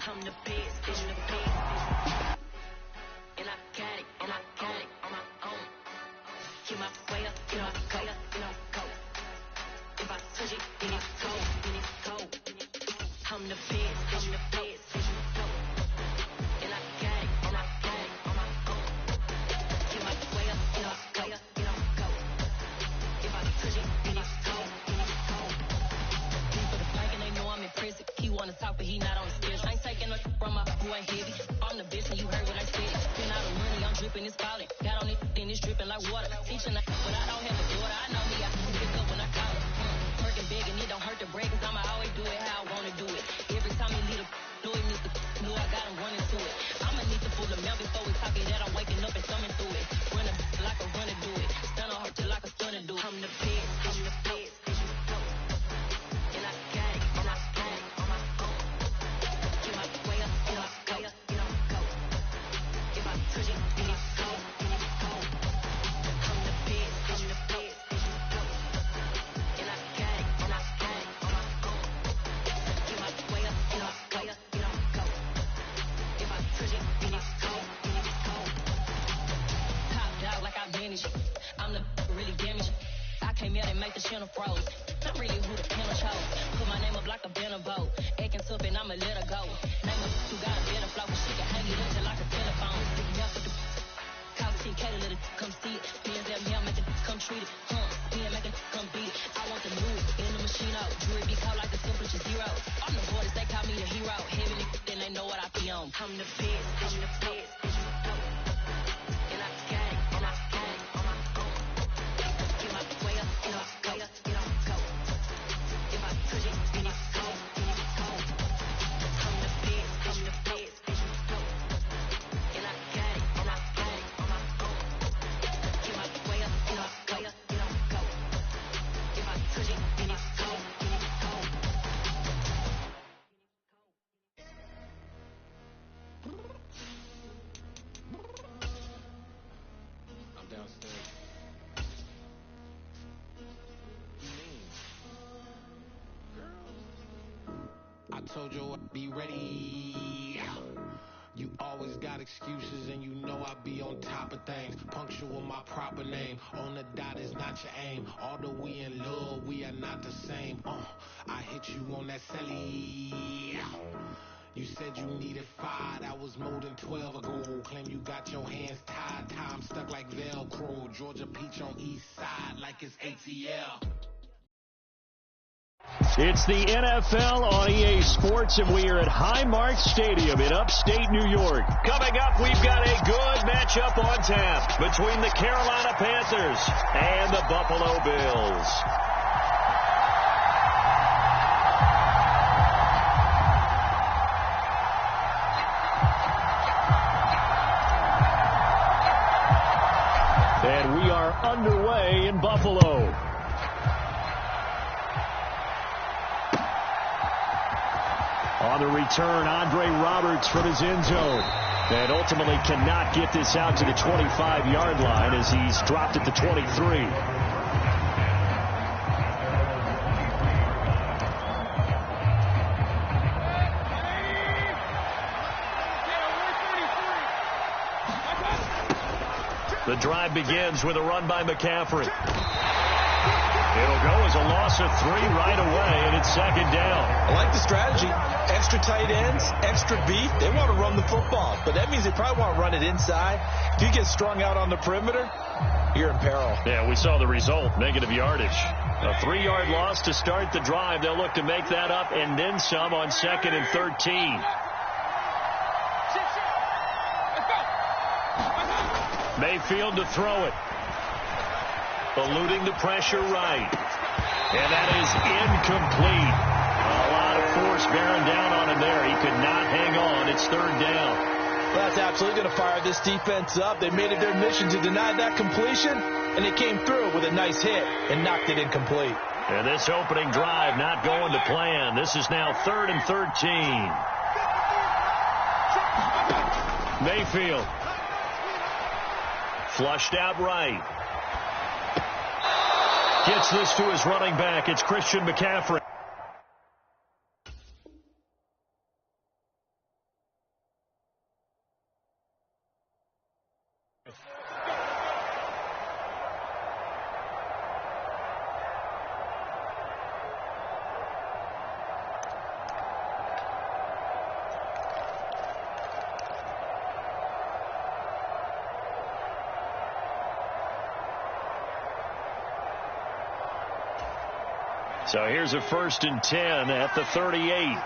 I'm the best, vision, the best. And I got it, and I got it on my own. Get my way up, get my way up, and I'll go. If I touch it, then it's cold, then it's cold. I'm the best, vision, the best, vision, the best. And I got it, and I got it on my own. Get my way up, get my way up, and I'll go. If I touch it, then it's cold, then it's cold. People the blank and they know I'm in prison. He wanna talk, but he not on the stairs. I ain't taking no from my who ain't heavy. I'm the bitch and you heard what I said. Spend all the money, I'm dripping, it's falling. Got on it, then it's dripping like water. Teaching but I don't have a daughter. I know me, I can pick up when I call her. Working big and it don't hurt to break, cause I'ma always do it how I wanna do it. Every time he lead a know he missed the knew I got him running to it. I'ma need to pull the mail before we talking that I'm waking up and thumbing through it. Run a like a runner do it. Stun on her till like a stunner do it. I'm the best, I'm the best, vision go. And I got it, and I got it on my own. Get my way up, get my way up, and I'll go. If I touch it, then it's cold, then it's cold. I'm the best, vision, the best, vision go. And I got it, and I got it on my own. Get my way up, get my way up, and I'll go. If I touch it, then it's cold, then it's cold. Top dog like I vanished. I'm the really damaged. I came out and make the channel froze. Not really who the panel chose. Put my name up like a banner boat. Acting tough and I'ma let her go. Name her who got a better flow. She can hang it until like a telephone. Now for the call TK to let it come see it. PSM here make it come treat it. PM make it come beat it. I want the move in the machine out. Jewelry be called like the simplest of zero. On the borders they call me the hero. Heavy then they know what I be on. I'm the best, I'm the best, vision go. And I got it, and I got it on my own. Get my way up, get my way up, and I'll go. If I touch it, then it's cold, then it's cold. I'm the best, vision, the best, vision go. And I got it, and I got it on my own. Get my way up, get my way up, and I'll go. If I touch it, then it's cold, then it's cold. I'm downstairs. I told you I'd be ready. You always got excuses and you know I be on top of things. Punctual my proper name. On the dot is not your aim. Although we in love, we are not the same. I hit you on that celly. You said you needed 5, that was more than 12 ago. Claim you got your hands tied, time stuck like Velcro. Georgia Peach on east side like it's ATL. It's the NFL on EA Sports, and we are at Highmark Stadium in upstate New York. Coming up, we've got a good matchup on tap between the Carolina Panthers and the Buffalo Bills. And we are underway in Buffalo. On the return, Andre Roberts from his end zone. And ultimately cannot get this out to the 25-yard line as he's dropped at the 23. The drive begins with a run by McCaffrey. It'll go as a loss of 3 right away, and it's second down. I like the strategy. Extra tight ends, extra beef. They want to run the football, but that means they probably want to run it inside. If you get strung out on the perimeter, you're in peril. Yeah, we saw the result, negative yardage. A 3-yard loss to start the drive. They'll look to make that up and then some on 2nd and 13. Mayfield to throw it. Eluding the pressure right. And that is incomplete. A lot of force bearing down on him there. He could not hang on. It's 3rd down. Well, that's absolutely going to fire this defense up. They made it their mission to deny that completion, and they came through with a nice hit and knocked it incomplete. And this opening drive not going to plan. This is now 3rd and 13. Mayfield. Flushed out right. Gets this to his running back. It's Christian McCaffrey. So here's a 1st and 10 at the 38.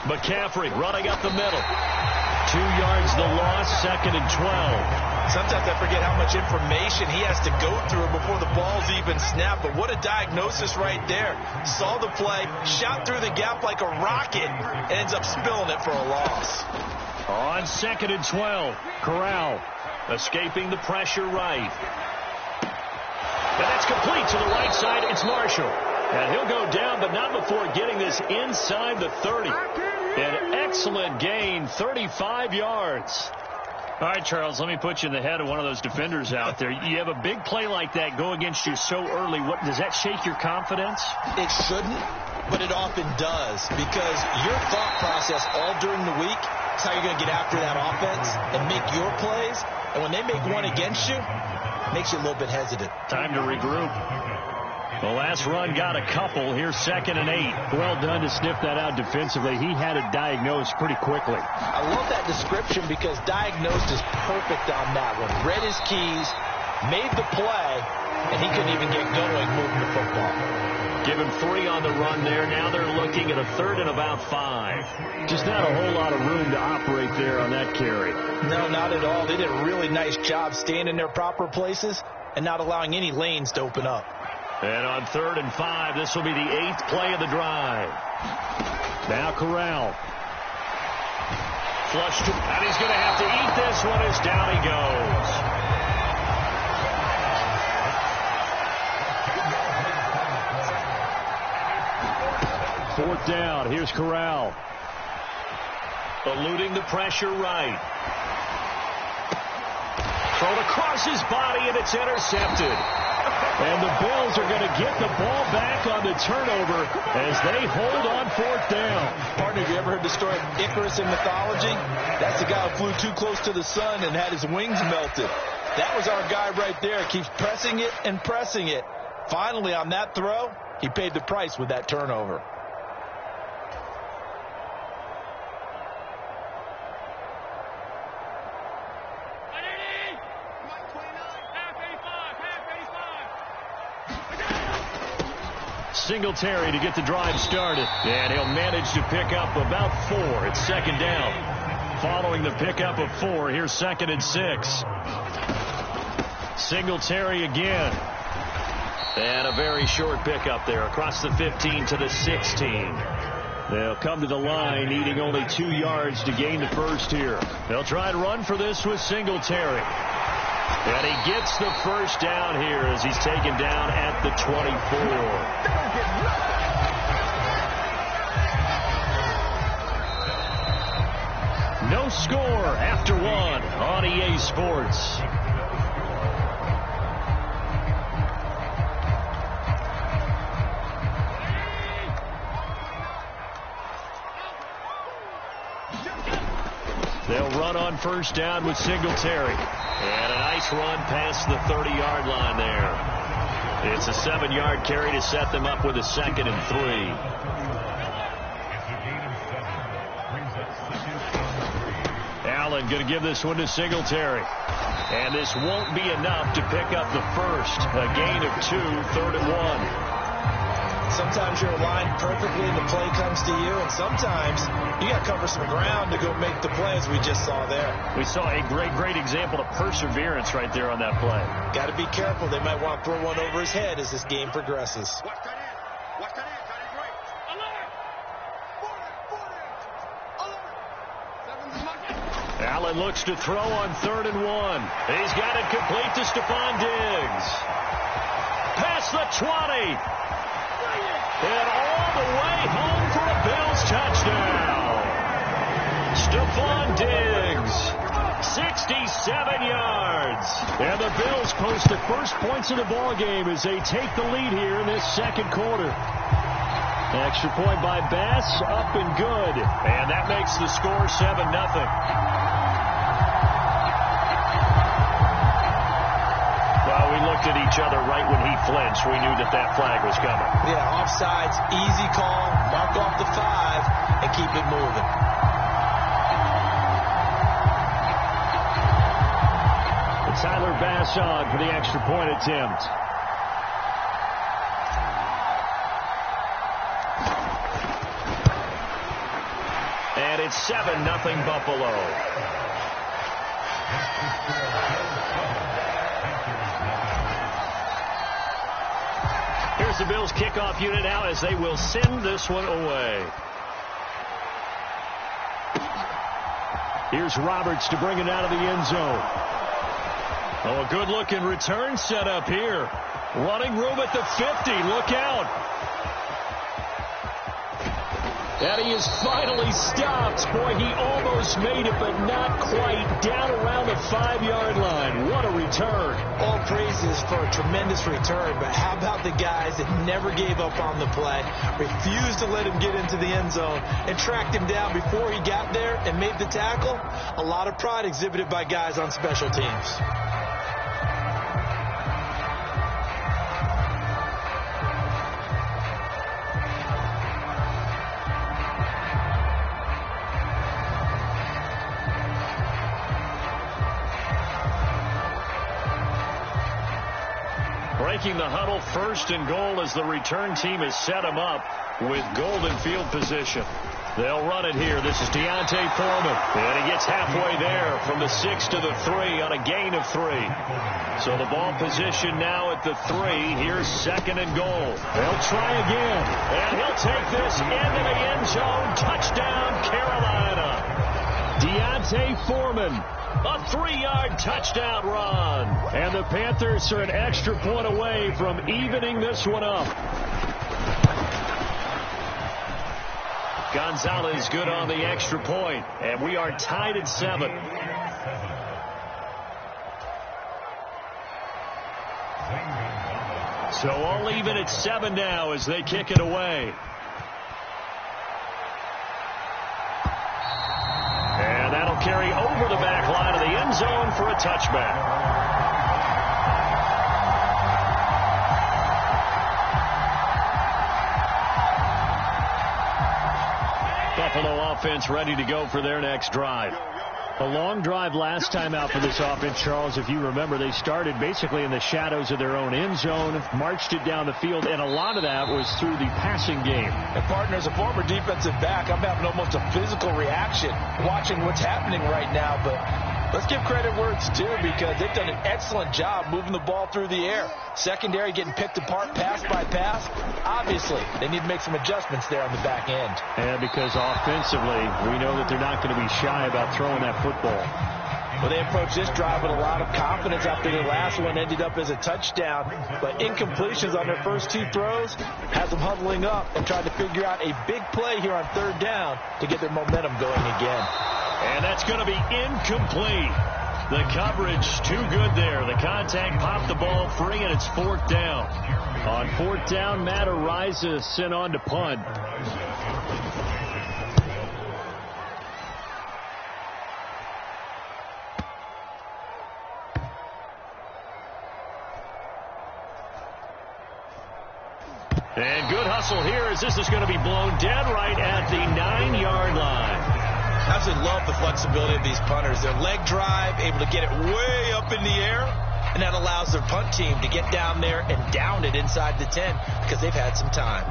McCaffrey running up the middle. 2 yards the loss, 2nd and 12. Sometimes I forget how much information he has to go through before the ball's even snapped. But what a diagnosis right there. Saw the play, shot through the gap like a rocket, ends up spilling it for a loss. On 2nd and 12, Corral escaping the pressure right. And that's complete to the right side. It's Marshall. And he'll go down, but not before getting this inside the 30. An excellent gain, 35 yards. All right, Charles, let me put you in the head of one of those defenders out there. You have a big play like that go against you so early. What does that shake your confidence? It shouldn't, but it often does, because your thought process all during the week is how you're going to get after that offense and make your plays. And when they make one against you, it makes you a little bit hesitant. Time to regroup. The last run got a couple. Here's 2nd and 8. Well done to sniff that out defensively. He had it diagnosed pretty quickly. I love that description because diagnosed is perfect on that one. Read his keys, made the play, and he couldn't even get going moving the football. Give him 3 on the run there. Now they're looking at a 3rd and about 5. Just not a whole lot of room to operate there on that carry. No, not at all. They did a really nice job staying in their proper places and not allowing any lanes to open up. And on 3rd and 5, this will be the 8th play of the drive. Now Corral. Flushed, and he's going to have to eat this one as down he goes. 4th down. Here's Corral. Eluding the pressure right. Thrown across his body, and it's intercepted. And the Bills are going to get the ball back on the turnover as they hold on 4th down. Partner, have you ever heard the story of Icarus in mythology? That's the guy who flew too close to the sun and had his wings melted. That was our guy right there. Keeps pressing it and pressing it. Finally, on that throw, he paid the price with that turnover. Singletary to get the drive started. And he'll manage to pick up about 4. It's 2nd down. Following the pickup of 4, here's 2nd and 6. Singletary again. And a very short pickup there across the 15 to the 16. They'll come to the line needing only 2 yards to gain the first here. They'll try to run for this with Singletary. And he gets the first down here as he's taken down at the 24. No score after 1 on EA Sports. They'll run on 1st down with Singletary. And a nice run past the 30-yard line there. It's a 7-yard carry to set them up with a 2nd and 3. Allen going to give this one to Singletary. And this won't be enough to pick up the first. A gain of 2, 3rd and 1. Sometimes you're aligned perfectly and the play comes to you, and sometimes you got to cover some ground to go make the play, as we just saw there. We saw a great example of perseverance right there on that play. Got to be careful. They might want to throw one over his head as this game progresses. Allen looks to throw on 3rd and 1. He's got it complete to Stephon Diggs. Past the 20. And all the way home for a Bills touchdown. Stephon Diggs, 67 yards. And the Bills post the first points of the ball game as they take the lead here in this 2nd quarter. Extra point by Bass, up and good. And that makes the score 7-0. Well, we looked at each other right when he flinched. We knew that flag was coming. Yeah, offsides, easy call, mark off the 5, and keep it moving. Tyler Bass on for the extra point attempt. And it's 7-0 Buffalo. Here's the Bills kickoff unit now as they will send this one away. Here's Roberts to bring it out of the end zone. Oh, a good-looking return set up here. Running room at the 50. Look out. And he is finally stopped. Boy, he almost made it, but not quite. Down around the 5-yard line. What a return. All praises for a tremendous return, but how about the guys that never gave up on the play, refused to let him get into the end zone, and tracked him down before he got there and made the tackle? A lot of pride exhibited by guys on special teams. Breaking the huddle, 1st and goal as the return team has set him up with golden field position. They'll run it here. This is D'Onta Foreman. And he gets halfway there from the 6 to the 3 on a gain of 3. So the ball position now at the 3. Here's 2nd and goal. They'll try again. And he'll take this into the end zone. Touchdown, Carolina. D'Onta Foreman. A 3-yard touchdown run. And the Panthers are an extra point away from evening this one up. Gonzalez good on the extra point. And we are tied at 7. So all even at 7 now as they kick it away. And that'll carry over the back line of the end zone for a touchback. Buffalo offense ready to go for their next drive. A long drive last time out for this offense, Charles. If you remember, they started basically in the shadows of their own end zone, marched it down the field, and a lot of that was through the passing game. And partner, as a former defensive back, I'm having almost a physical reaction watching what's happening right now. But let's give credit where it's due, because they've done an excellent job moving the ball through the air. Secondary getting picked apart pass by pass. Obviously, they need to make some adjustments there on the back end. And because offensively, we know that they're not going to be shy about throwing that football. Well, they approached this drive with a lot of confidence after their last one ended up as a touchdown. But incompletions on their first 2 throws has them huddling up and trying to figure out a big play here on 3rd down to get their momentum going again. And that's going to be incomplete. The coverage too good there. The contact popped the ball free, and it's 4th down. On 4th down, Matt Ariza sent on to punt. And good hustle here as this is going to be blown dead right at the 9-yard line. I absolutely love the flexibility of these punters. Their leg drive, able to get it way up in the air, and that allows their punt team to get down there and down it inside the 10 because they've had some time.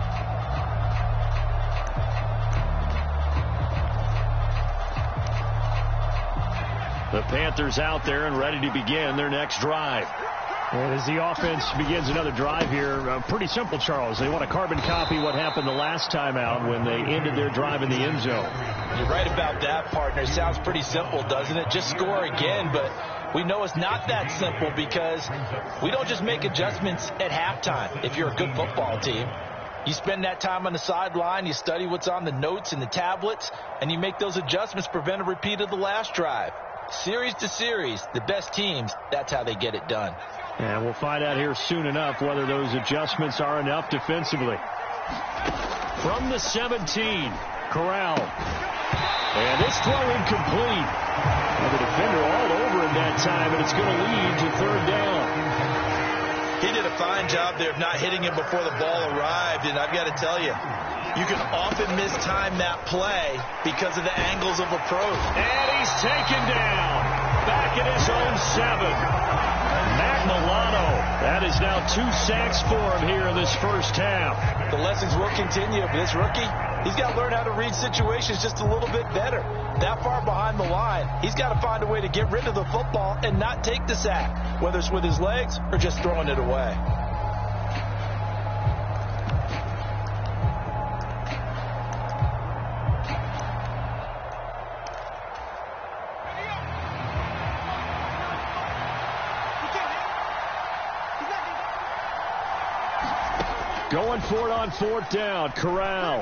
The Panthers out there and ready to begin their next drive. And as the offense begins another drive here, pretty simple, Charles. They want to carbon copy what happened the last time out when they ended their drive in the end zone. You're right about that, partner. It sounds pretty simple, doesn't it? Just score again, but we know it's not that simple because we don't just make adjustments at halftime if you're a good football team. You spend that time on the sideline, you study what's on the notes and the tablets, and you make those adjustments, prevent a repeat of the last drive. Series to series, the best teams, that's how they get it done. And we'll find out here soon enough whether those adjustments are enough defensively. From the 17, Corral. And this throw incomplete. And the defender all over him that time, and it's going to lead to 3rd down. He did a fine job there of not hitting him before the ball arrived, and I've got to tell you, you can often mistime that play because of the angles of approach. And he's taken down. back at his own 7. Matt Milano, that is now 2 sacks for him here in this first half. The lessons will continue. This rookie, he's got to learn how to read situations just a little bit better. That far behind the line, he's got to find a way to get rid of the football and not take the sack, whether it's with his legs or just throwing it away. Going for it on 4th down. Corral.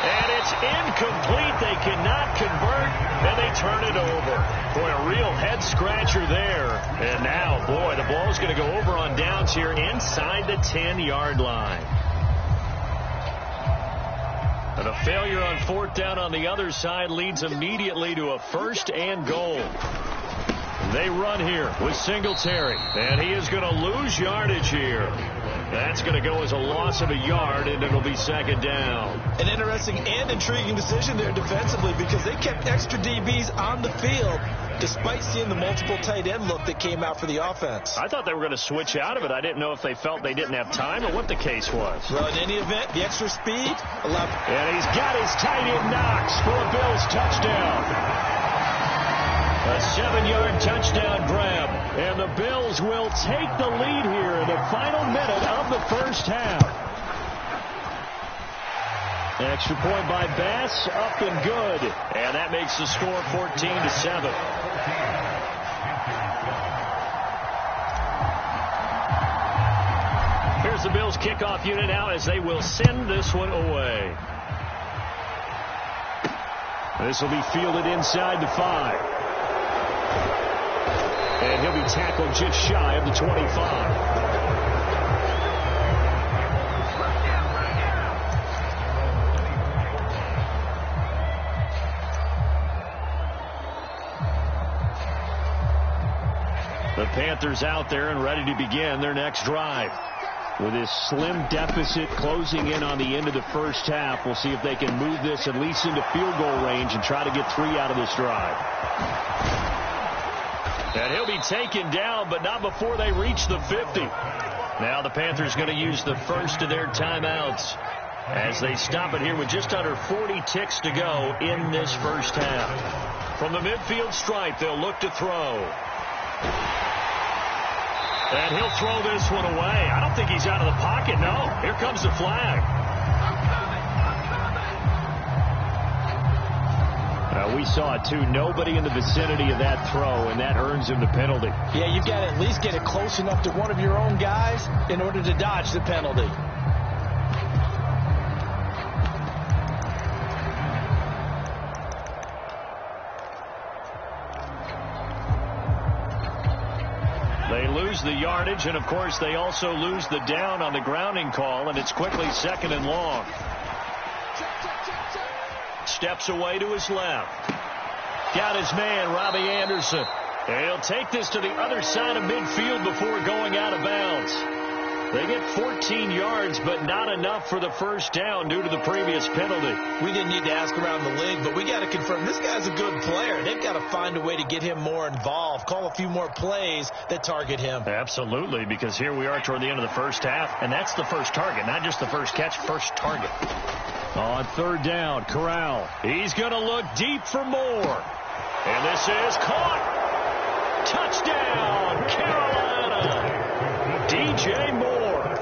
And it's incomplete. They cannot convert, and they turn it over. Boy, a real head-scratcher there. And now, boy, the ball's going to go over on downs here inside the 10-yard line. And a failure on 4th down on the other side leads immediately to a 1st and goal. They run here with Singletary, and he is going to lose yardage here. That's going to go as a loss of a yard, and it'll be 2nd down. An interesting and intriguing decision there defensively because they kept extra DBs on the field despite seeing the multiple tight end look that came out for the offense. I thought they were going to switch out of it. I didn't know if they felt they didn't have time or what the case was. Well, in any event, the extra speed allowed. And he's got his tight end Knox for a Bills touchdown. A 7-yard touchdown grab, and the Bills will take the lead here in the final minute of the first half. Extra point by Bass, up and good, and that makes the score 14-7. Here's the Bills kickoff unit now as they will send this one away. This will be fielded inside the 5. And he'll be tackled just shy of the 25. The Panthers out there and ready to begin their next drive. With this slim deficit closing in on the end of the first half, we'll see if they can move this at least into field goal range and try to get 3 out of this drive. And he'll be taken down, but not before they reach the 50. Now the Panthers going to use the first of their timeouts as they stop it here with just under 40 ticks to go in this first half. From the midfield stripe, they'll look to throw. And he'll throw this one away. I don't think he's out of the pocket, no. Here comes the flag. We saw it, too. Nobody in the vicinity of that throw, and that earns him the penalty. Yeah, you've got to at least get it close enough to one of your own guys in order to dodge the penalty. They lose the yardage, and, of course, they also lose the down on the grounding call, and it's quickly 2nd and long. Steps away to his left. Got his man, Robbie Anderson. And he'll take this to the other side of midfield before going out of bounds. They get 14 yards, but not enough for the first down due to the previous penalty. We didn't need to ask around the league, but we got to confirm this guy's a good player. They've got to find a way to get him more involved, call a few more plays that target him. Absolutely, because here we are toward the end of the first half, and that's the first target, not just the first catch, first target. On 3rd down, Corral. He's going to look deep for more. And this is caught. Touchdown, Carolina. DJ Moore,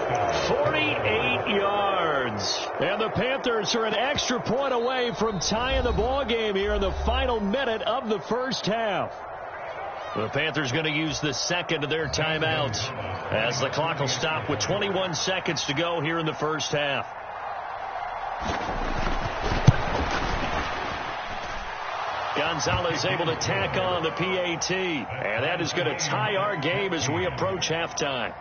48 yards. And the Panthers are an extra point away from tying the ball game here in the final minute of the first half. The Panthers going to use the second of their timeouts as the clock will stop with 21 seconds to go here in the first half. Gonzalez able to tack on the PAT, and that is going to tie our game as we approach halftime.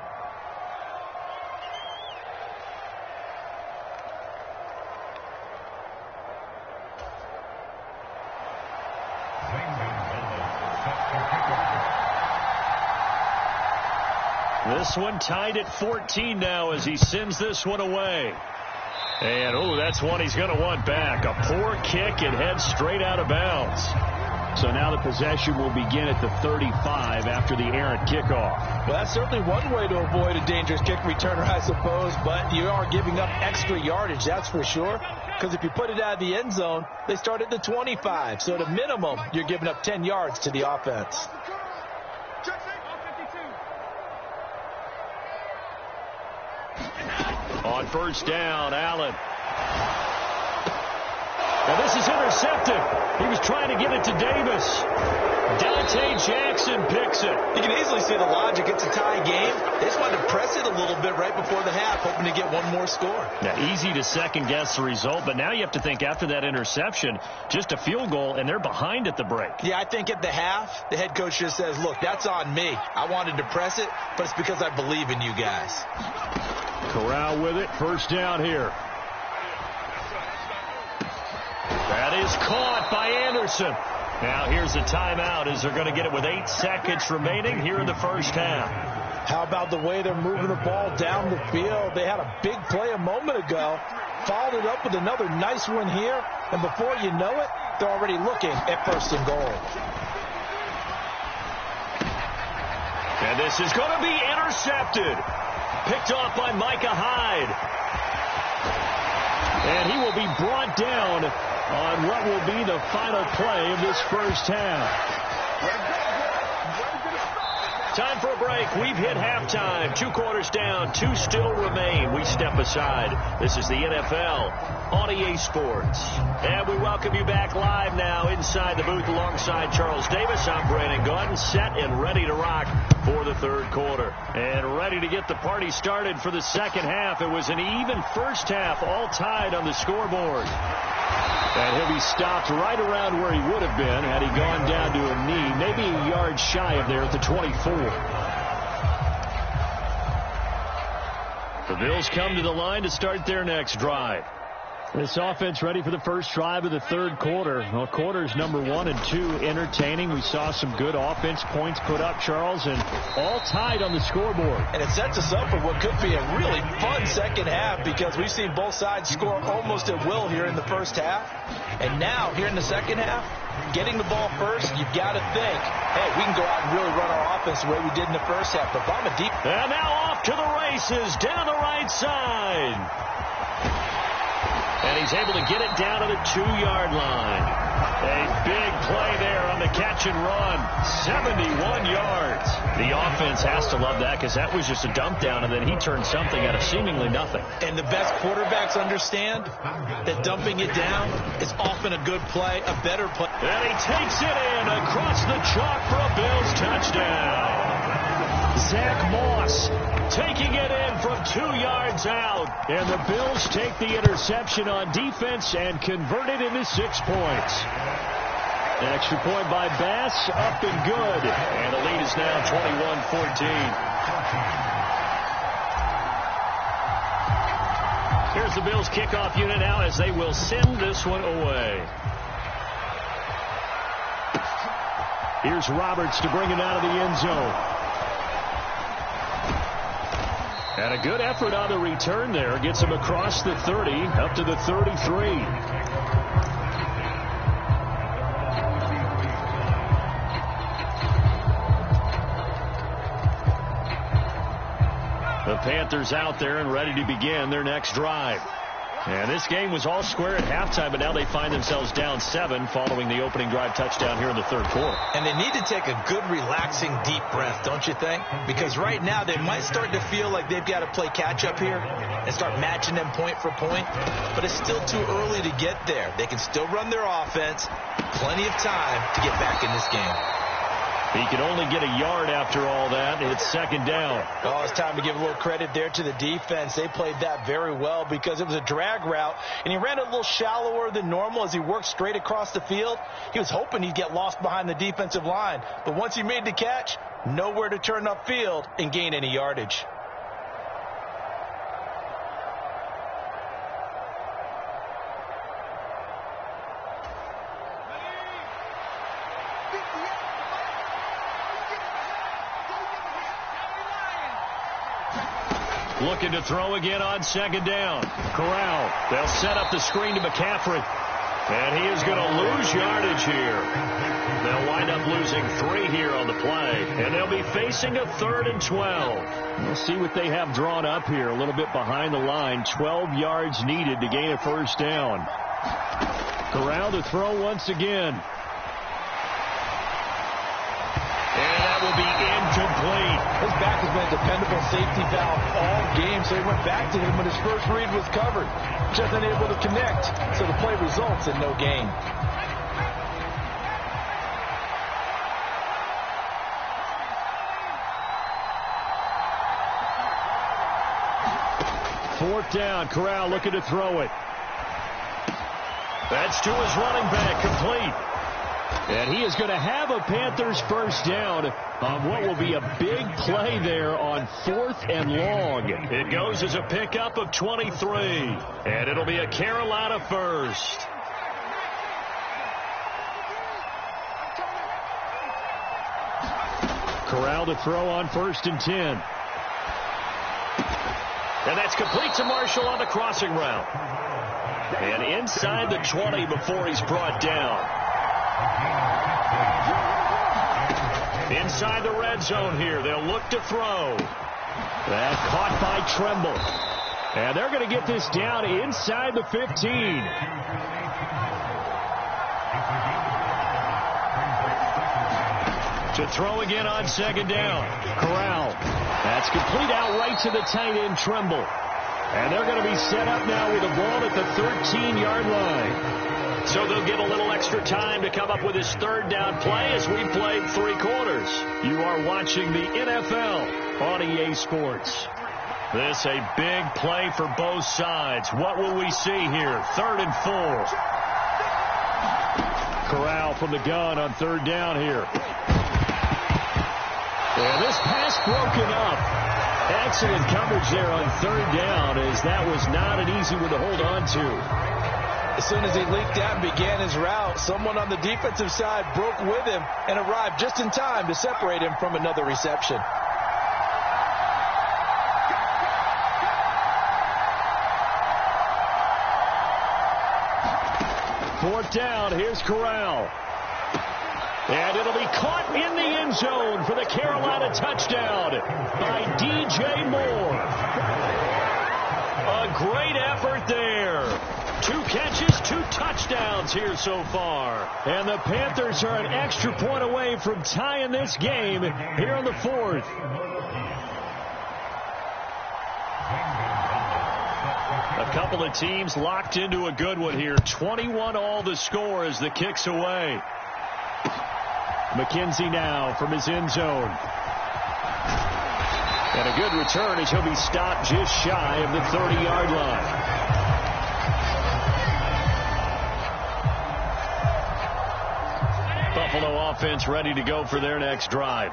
This one tied at 14 now as he sends this one away. And, oh, that's one he's going to want back. A poor kick and heads straight out of bounds. So now the possession will begin at the 35 after the errant kickoff. Well, that's certainly one way to avoid a dangerous kick returner, I suppose, but you are giving up extra yardage, that's for sure. Because if you put it out of the end zone, they start at the 25. So at a minimum, you're giving up 10 yards to the offense. On first down, Allen. Now this is intercepted. He was trying to get it to Davis. Dante Jackson picks it. You can easily see the logic. It's a tie game. They just wanted to press it a little bit right before the half, hoping to get one more score. Now, easy to second-guess the result, but now you have to think after that interception, just a field goal, and they're behind at the break. Yeah, I think at the half, the head coach just says, look, that's on me. I wanted to press it, but it's because I believe in you guys. Corral with it. First down here. That is caught by Anderson. Now here's the timeout as they're going to get it with 8 seconds remaining here in the first half. How about the way they're moving the ball down the field? They had a big play a moment ago, followed it up with another nice one here, and before you know it, they're already looking at first and goal. And this is going to be intercepted. Picked off by Micah Hyde. And he will be brought down on what will be the final play of this first half. Time for a break. We've hit halftime. 2 quarters down. 2 still remain. We step aside. This is the NFL on EA Sports. And we welcome you back live now inside the booth alongside Charles Davis. I'm Brandon Gaudin, set and ready to rock for the third quarter. And ready to get the party started for the second half. It was an even first half, all tied on the scoreboard. And he'll be stopped right around where he would have been had he gone down to a knee, maybe a yard shy of there at the 24. The Bills come to the line to start their next drive. This offense ready for the first drive of the third quarter. Well, quarters number 1 and 2 entertaining. We saw some good offense points put up, Charles, and all tied on the scoreboard. And it sets us up for what could be a really fun second half because we've seen both sides score almost at will here in the first half. And now, here in the second half, getting the ball first, you've got to think, hey, we can go out and really run our offense the way we did in the first half. But if I'm a deep... And now off to the races, down the right side. And he's able to get it down to the 2-yard line. A big play there on the catch and run. 71 yards. The offense has to love that because that was just a dump down, and then he turned something out of seemingly nothing. And the best quarterbacks understand that dumping it down is often a good play, a better play. And he takes it in across the chalk for a Bills touchdown. Zach Moss taking it in from 2 yards out. And the Bills take the interception on defense and convert it into 6 points. An extra point by Bass, up and good. And the lead is now 21-14. Here's the Bills kickoff unit now as they will send this one away. Here's Roberts to bring it out of the end zone. And a good effort on the return there. Gets him across the 30, up to the 33. The Panthers out there and ready to begin their next drive. And this game was all square at halftime, but now they find themselves down 7 following the opening drive touchdown here in the third quarter. And they need to take a good, relaxing, deep breath, don't you think? Because right now they might start to feel like they've got to play catch-up here and start matching them point for point. But it's still too early to get there. They can still run their offense. Plenty of time to get back in this game. He could only get a yard after all that. It's second down. Oh, it's time to give a little credit there to the defense. They played that very well because it was a drag route, and he ran it a little shallower than normal as he worked straight across the field. He was hoping he'd get lost behind the defensive line, but once he made the catch, nowhere to turn upfield and gain any yardage. looking to throw again on second down. Corral, they'll set up the screen to McCaffrey. And he is going to lose yardage here. They'll wind up losing 3 here on the play. And they'll be facing a 3rd and 12. We'll see what they have drawn up here. A little bit behind the line. 12 yards needed to gain a first down. Corral to throw once again. And that will be incomplete. His back has been a dependable safety valve all game, so he went back to him when his first read was covered. Just unable to connect, so the play results in no gain. Fourth down, Corral looking to throw it. That's to his running back, complete. And he is going to have a Panthers first down on what will be a big play there on 4th and long. It goes as a pickup of 23. And it'll be a Carolina first. Corral to throw on 1st and 10. And that's complete to Marshall on the crossing route. And inside the 20 before he's brought down. Inside the red zone here. They'll look to throw. That caught by Tremble. And they're going to get this down inside the 15. To throw again on second down. Corral. That's complete out right to the tight end, Tremble. And they're going to be set up now with a ball at the 13-yard line. So they'll get a little extra time to come up with his 3rd down play as we played 3 quarters. You are watching the NFL on EA Sports. This a big play for both sides. What will we see here? 3rd and 4. Corral from the gun on 3rd down here. And this pass broken up. Excellent coverage there on 3rd down, as that was not an easy one to hold on to. As soon as he leaked out and began his route, someone on the defensive side broke with him and arrived just in time to separate him from another reception. Fourth down, here's Corral. And it'll be caught in the end zone for the Carolina touchdown by DJ Moore. A great effort there. 2 catches, 2 touchdowns here so far. And the Panthers are an extra point away from tying this game here in the 4th. A couple of teams locked into a good one here. 21 all the score as the kick's away. McKenzie now from his end zone. And a good return as he'll be stopped just shy of the 30-yard line. Buffalo offense ready to go for their next drive.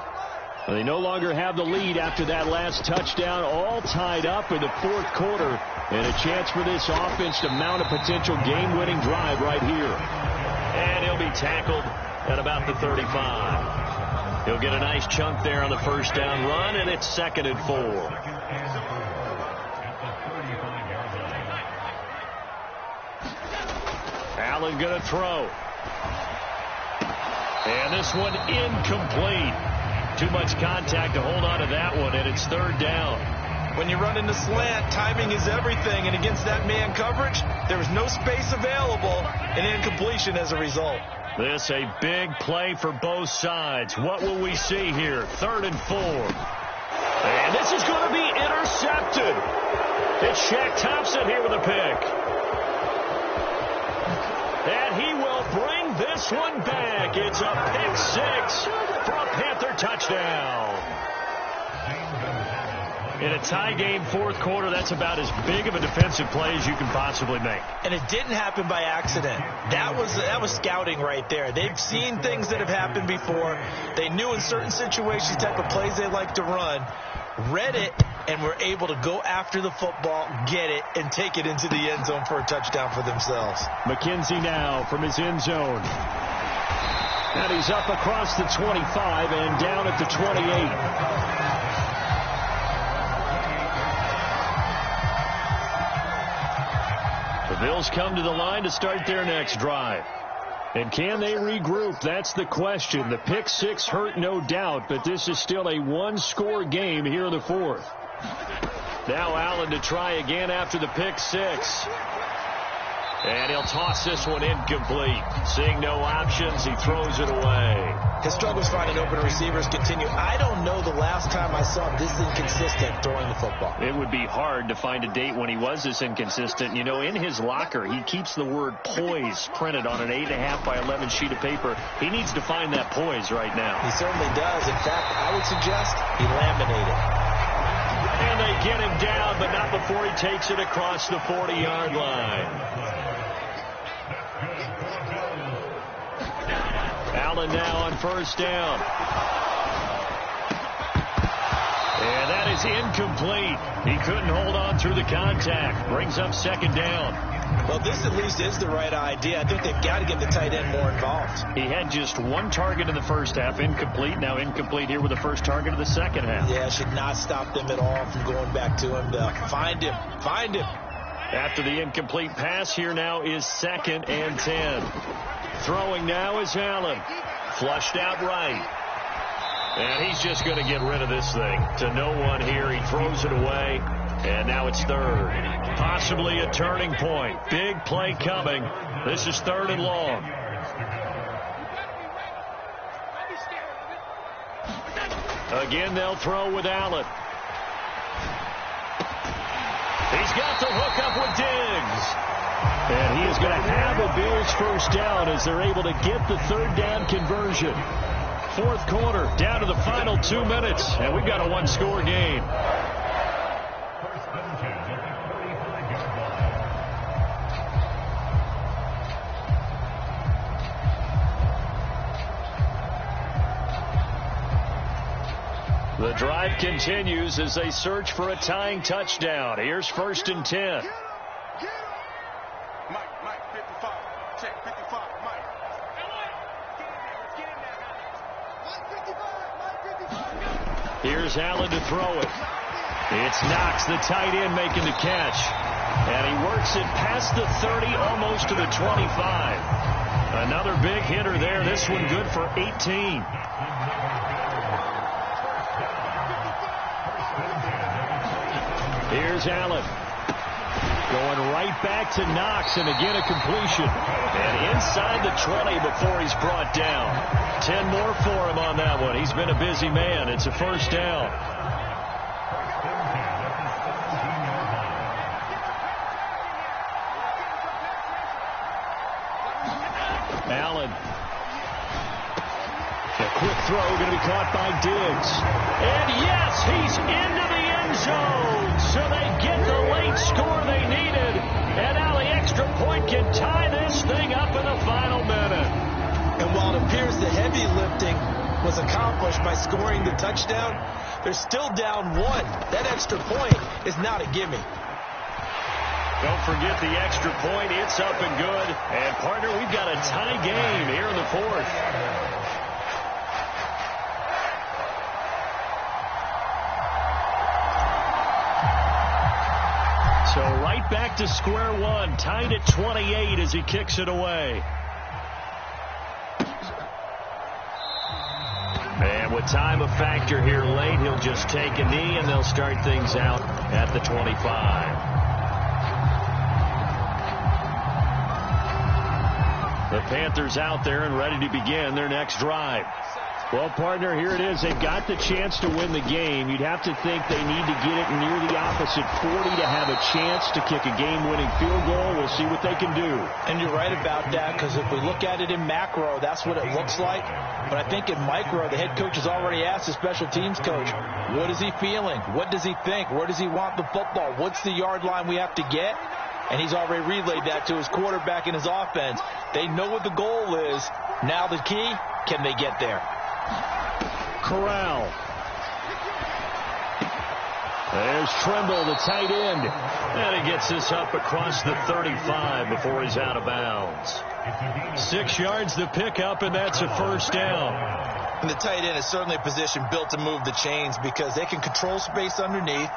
They no longer have the lead after that last touchdown, all tied up in the 4th quarter. And a chance for this offense to mount a potential game-winning drive right here. And he'll be tackled at about the 35. He'll get a nice chunk there on the first down run, and it's 2nd and 4. Allen going to throw. And this one incomplete. Too much contact to hold on to that one, and it's 3rd down. When you run into slant, timing is everything, and against that man coverage, there was no space available, and incompletion as a result. This a big play for both sides. What will we see here? 3rd and 4. And this is going to be intercepted. It's Shaq Thompson here with a pick. And he will bring this one back. It's a pick 6 for a Panther touchdown. In a tie game 4th quarter, that's about as big of a defensive play as you can possibly make. And it didn't happen by accident. That was scouting right there. They've seen things that have happened before. They knew in certain situations type of plays they like to run, read it, and were able to go after the football, get it, and take it into the end zone for a touchdown for themselves. McKenzie now from his end zone. And he's up across the 25 and down at the 28. Bills come to the line to start their next drive. And can they regroup? That's the question. The pick six hurt, no doubt, but this is still a one-score game here in the fourth. Now Allen to try again after the pick six. And he'll toss this one incomplete. Seeing no options, he throws it away. His struggles finding open receivers continue. I don't know the last time I saw him this inconsistent throwing the football. It would be hard to find a date when he was this inconsistent. You know, in his locker, he keeps the word poise printed on an 8.5 by 11 sheet of paper. He needs to find that poise right now. He certainly does. In fact, I would suggest he laminated. And they get him down, but not before he takes it across the 40-yard line. Allen now on first down. And that is incomplete. He couldn't hold on through the contact. Brings up second down. Well, this at least is the right idea. I think they've got to get the tight end more involved. He had just one target in the first half, incomplete. Now incomplete here with the first target of the second half. Yeah, should not stop them at all from going back to him to find him. Find him. After the incomplete pass, here now is 2nd and 10. Throwing now is Allen. Flushed out right. And he's just going to get rid of this thing. To no one here. He throws it away. And now it's 3rd. Possibly a turning point. Big play coming. This is 3rd and long. Again, they'll throw with Allen. He's got the hook up with Diggs. And he is going to have a Bills first down as they're able to get the 3rd down conversion. 4th quarter, down to the final 2 minutes, and we've got a one-score game. The drive continues as they search for a tying touchdown. Here's 1st and 10. Here's Allen to throw it. It's Knox, the tight end, making the catch. And he works it past the 30, almost to the 25. Another big hitter there. This one good for 18. Here's Allen. Going right back to Knox, and again a completion. And inside the 20 before he's brought down. 10 more for him on that one. He's been a busy man. It's a first down. Allen. A quick throw going to be caught by Diggs. And yes, he's into the end zone. So they get the late score they needed. And now the extra point can tie this thing up in the final minute. And while it appears the heavy lifting was accomplished by scoring the touchdown, they're still down 1. That extra point is not a gimme. Don't forget the extra point. It's up and good. And, partner, we've got a tie game here in the 4th. So right back to square one, tied at 28 as he kicks it away. And with time a factor here late, he'll just take a knee and they'll start things out at the 25. The Panthers out there and ready to begin their next drive. Well, partner, here it is. They've got the chance to win the game. You'd have to think they need to get it near the opposite 40 to have a chance to kick a game-winning field goal. We'll see what they can do. And you're right about that, because if we look at it in macro, that's what it looks like. But I think in micro, the head coach has already asked the special teams coach, what is he feeling? What does he think? Where does he want the football? What's the yard line we have to get? And he's already relayed that to his quarterback and his offense. They know what the goal is. Now the key, can they get there? Corral. There's Tremble, the tight end. And he gets this up across the 35 before he's out of bounds. 6 yards the pickup, and that's a first down. And the tight end is certainly a position built to move the chains because they can control space underneath.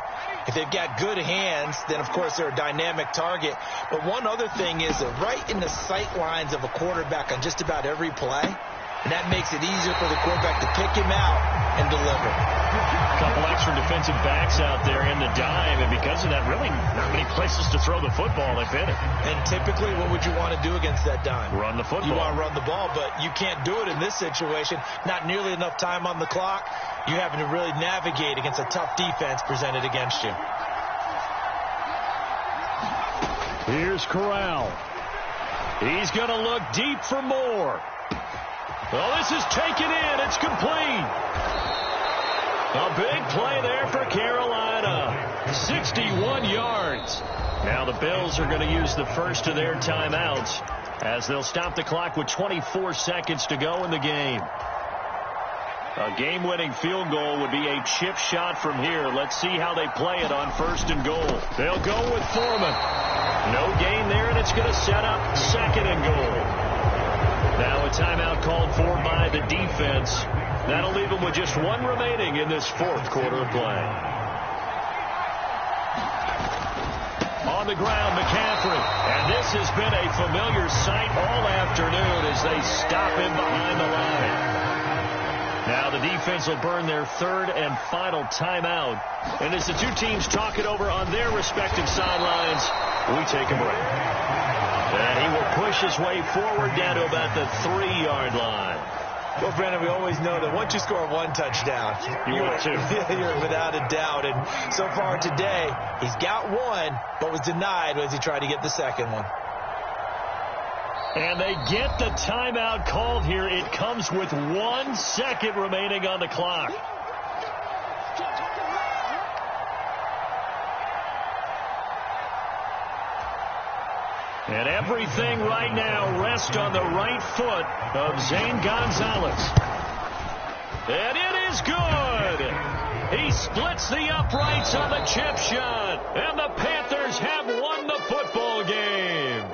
If they've got good hands, then, of course, they're a dynamic target. But one other thing is they're right in the sight lines of a quarterback on just about every play, and that makes it easier for the quarterback to pick him out and deliver. A couple extra defensive backs out there in the dime, and because of that, really not many places to throw the football if any. And typically, what would you want to do against that dime? Run the football. You want to run the ball, but you can't do it in this situation. Not nearly enough time on the clock. You're having to really navigate against a tough defense presented against you. Here's Corral. He's going to look deep for more. Well, this is taken in. It's complete. A big play there for Carolina. 61 yards. Now the Bills are going to use the first of their timeouts as they'll stop the clock with 24 seconds to go in the game. A game-winning field goal would be a chip shot from here. Let's see how they play it on 1st and goal. They'll go with Foreman. No gain there, and it's going to set up 2nd and goal. Now a timeout called for by the defense. That'll leave them with just one remaining in this 4th quarter of play. On the ground, McCaffrey. And this has been a familiar sight all afternoon as they stop him behind the line. Now the defense will burn their 3rd and final timeout. And as the two teams talk it over on their respective sidelines, we take a break. And he will push his way forward down to about the 3-yard line. Well, Brandon, we always know that once you score one touchdown, you're without a doubt. And so far today, he's got one, but was denied as he tried to get the second one. And they get the timeout called here. It comes with 1 second remaining on the clock. And everything right now rests on the right foot of Zane Gonzalez. And it is good. He splits the uprights on the chip shot. And the Panthers have won the football game.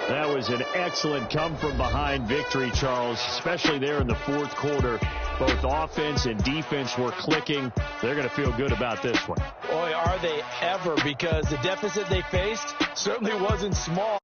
That was an excellent come-from-behind victory, Charles, especially there in the 4th quarter. Both offense and defense were clicking. They're going to feel good about this one. Boy, are they ever, because the deficit they faced certainly wasn't small.